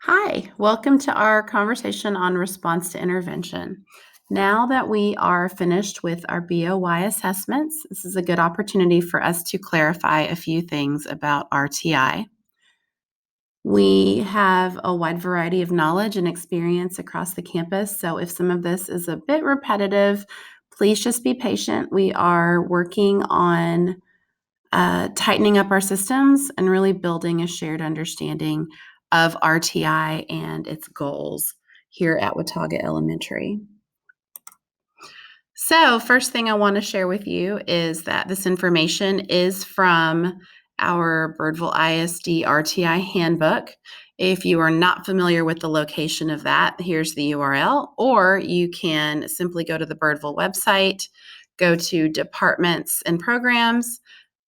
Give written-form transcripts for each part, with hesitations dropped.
Hi, welcome to our conversation on response to intervention. Now that we are finished with our BOY assessments, this is a good opportunity for us to clarify a few things about RTI. We have a wide variety of knowledge and experience across the campus, so if some of this is a bit repetitive, please just be patient. We are working on tightening up our systems and really building a shared understanding of RTI and its goals here at Watauga Elementary. So, first thing I want to share with you is that this information is from our Birdville ISD RTI handbook. If you are not familiar with the location of that, here's the URL, or you can simply go to the Birdville website, go to Departments and Programs,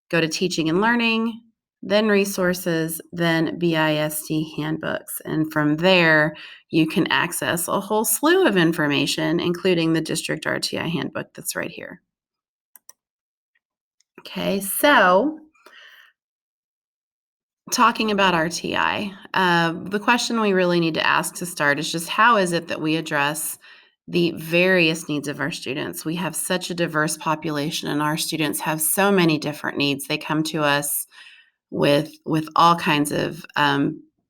go to Teaching and Learning, then Resources, then BISD Handbooks. And from there, you can access a whole slew of information, including the District RTI Handbook that's right here. Okay, so talking about RTI, the question we really need to ask to start is just how is it that we address the various needs of our students? We have such a diverse population, and our students have so many different needs. They come to us with all kinds of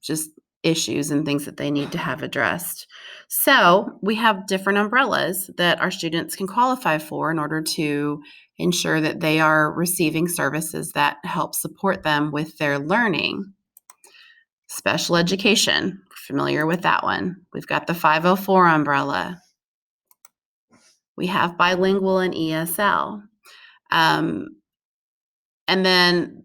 just issues and things that they need to have addressed. So we have different umbrellas that our students can qualify for in order to ensure that they are receiving services that help support them with their learning. Special education, familiar with that one. We've got the 504 umbrella. We have bilingual and ESL. And then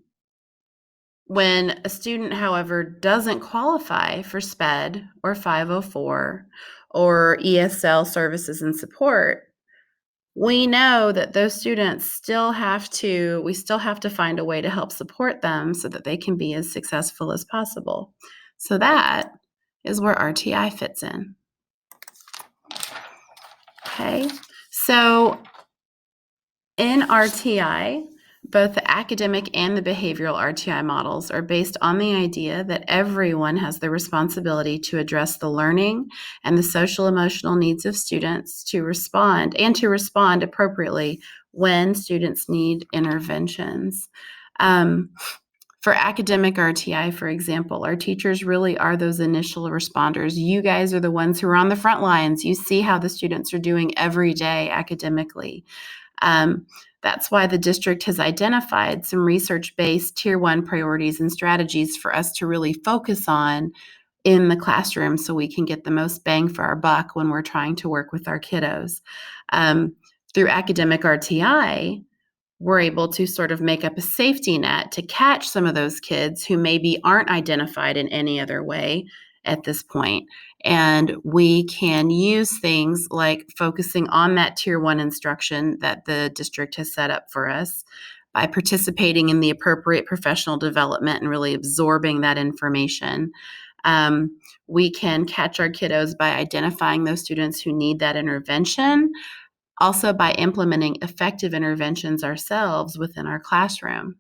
when a student, however, doesn't qualify for SPED or 504 or ESL services and support, we know that those students we still have to find a way to help support them so that they can be as successful as possible. So that is where RTI fits in. Okay, so in RTI, both the academic and the behavioral RTI models are based on the idea that everyone has the responsibility to address the learning and the social emotional needs of students to respond appropriately when students need interventions. For academic RTI, for example, our teachers really are those initial responders. You guys are the ones who are on the front lines. You see how the students are doing every day academically. That's why the district has identified some research-based Tier 1 priorities and strategies for us to really focus on in the classroom so we can get the most bang for our buck when we're trying to work with our kiddos. Through academic RTI, we're able to sort of make up a safety net to catch some of those kids who maybe aren't identified in any other way at this point. And we can use things like focusing on that Tier 1 instruction that the district has set up for us by participating in the appropriate professional development and really absorbing that information. We can catch our kiddos by identifying those students who need that intervention, also by implementing effective interventions ourselves within our classroom.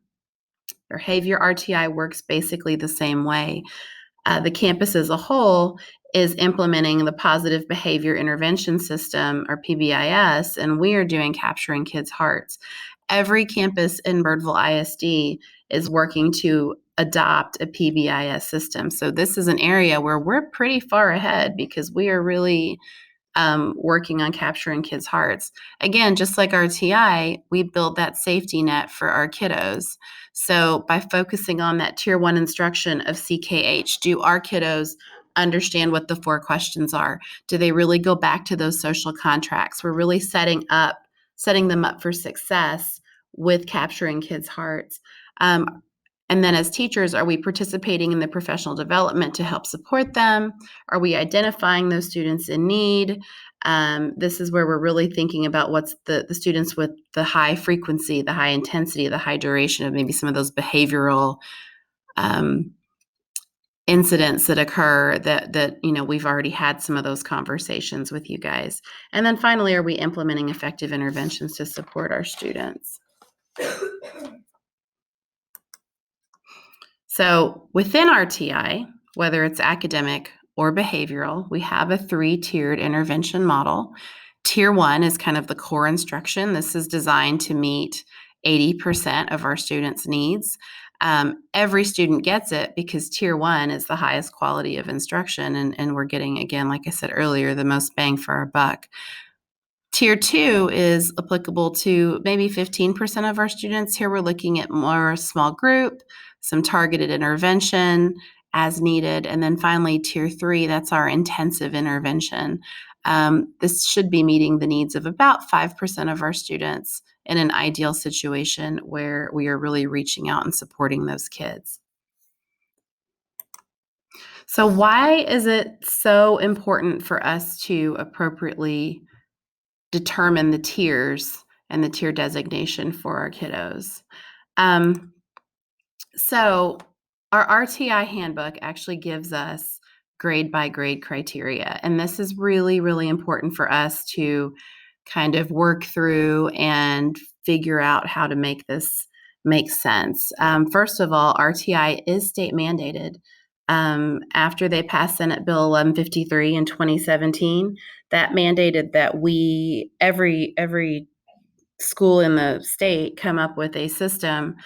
Behavior RTI works basically the same way. The campus as a whole is implementing the Positive Behavior Intervention System, or PBIS, and we are doing Capturing Kids' Hearts. Every campus in Birdville ISD is working to adopt a PBIS system. So this is an area where we're pretty far ahead because we are really working on capturing kids' hearts. Again, just like RTI, we build that safety net for our kiddos. So by focusing on that Tier 1 instruction of CKH, do our kiddos understand what the 4 questions are? Do they really go back to those social contracts? We're really setting them up for success with capturing kids' hearts. And then as teachers, are we participating in the professional development to help support them? Are we identifying those students in need? This is where we're really thinking about what's the students with the high frequency, the high intensity, the high duration of maybe some of those behavioral incidents that occur that we've already had some of those conversations with you guys. And then finally, are we implementing effective interventions to support our students? So within RTI, whether it's academic or behavioral, we have a 3-tiered intervention model. Tier 1 is kind of the core instruction. This is designed to meet 80% of our students' needs. Every student gets it because Tier 1 is the highest quality of instruction, and we're getting, again, like I said earlier, the most bang for our buck. Tier 2 is applicable to maybe 15% of our students. Here we're looking at more small group, some targeted intervention as needed. And then finally, Tier 3, that's our intensive intervention. This should be meeting the needs of about 5% of our students in an ideal situation where we are really reaching out and supporting those kids. So why is it so important for us to appropriately determine the tiers and the tier designation for our kiddos? So our RTI handbook actually gives us grade by grade criteria, and this is really, really important for us to kind of work through and figure out how to make this make sense. First of all, RTI is state mandated. After they passed Senate Bill 1153 in 2017, that mandated that every school in the state come up with a system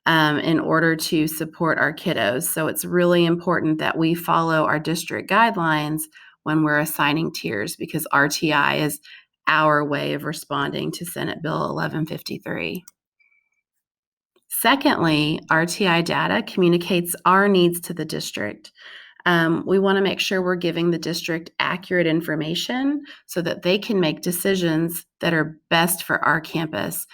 in order to support our kiddos. So it's really important that we follow our district guidelines when we're assigning tiers, because RTI is our way of responding to Senate Bill 1153. Secondly, RTI data communicates our needs to the district. We want to make sure we're giving the district accurate information so that they can make decisions that are best for our campus.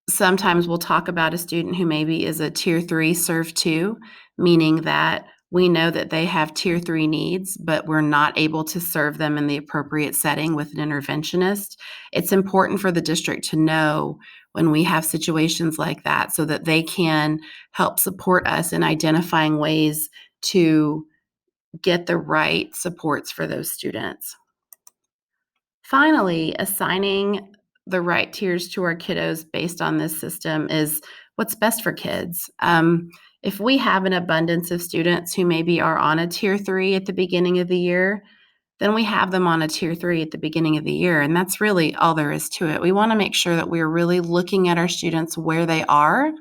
Sometimes we'll talk about a student who maybe is a Tier 3 Serve 2, meaning that we know that they have Tier 3 needs, but we're not able to serve them in the appropriate setting with an interventionist. It's important for the district to know when we have situations like that so that they can help support us in identifying ways to get the right supports for those students. Finally, assigning the right tiers to our kiddos based on this system is what's best for kids. If we have an abundance of students who maybe are on a Tier 3 at the beginning of the year, then we have them on a Tier 3 at the beginning of the year, and that's really all there is to it. We want to make sure that we're really looking at our students where they are,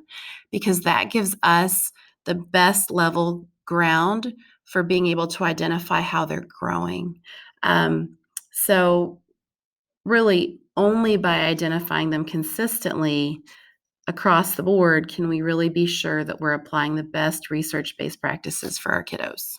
because that gives us the best level ground for being able to identify how they're growing. So really, only by identifying them consistently across the board can we really be sure that we're applying the best research-based practices for our kiddos.